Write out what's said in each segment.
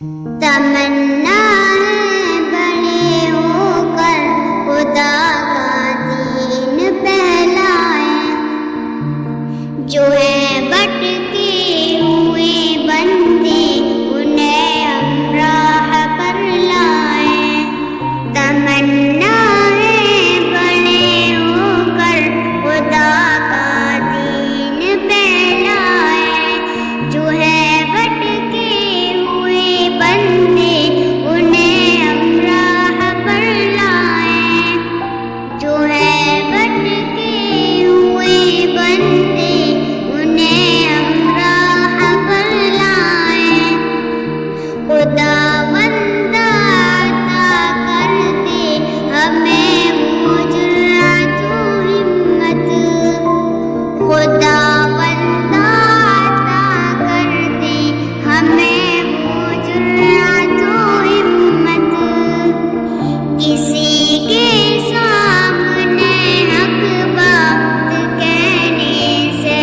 تمنا ہے بڑے ہو کر خدا کا دین پھیلائیں، جو ہے بھٹکے ہوئے بندے انہیں ہم راہ پر لائیں۔ تمنا ہے بڑے ہو کر خدا کا دین پھیلائیں، جو ہے بھٹکے ہوئے بندے انہیں ہم راہ پر لائیں، جو ہے بھٹکے ہوئے بندے انہیں ہم راہ پر لائیں۔ خدا بندہ عطا کر دے ہمیں وہ جرأت و ہمت، خدا بندہ عطا کر دے ہمیں وہ جرأت و ہمت، کسی کے سامنے حق بات کہنے سے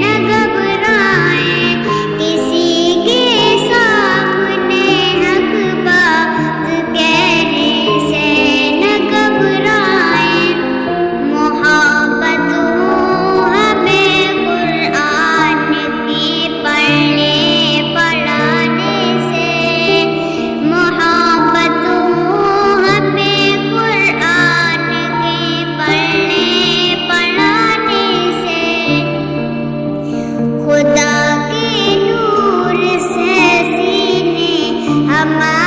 نہ گھبرائیں، کسی کے سامنے حق بات کہنے سے نہ گھبرائیں۔ محبت ہو ہمیں قرآن کی پڑھنے پڑھانے سے، محبت ہو ہمیں قرآن کے پڑھنے پڑھانے سے، خدا کے نور سے سینے ہمارے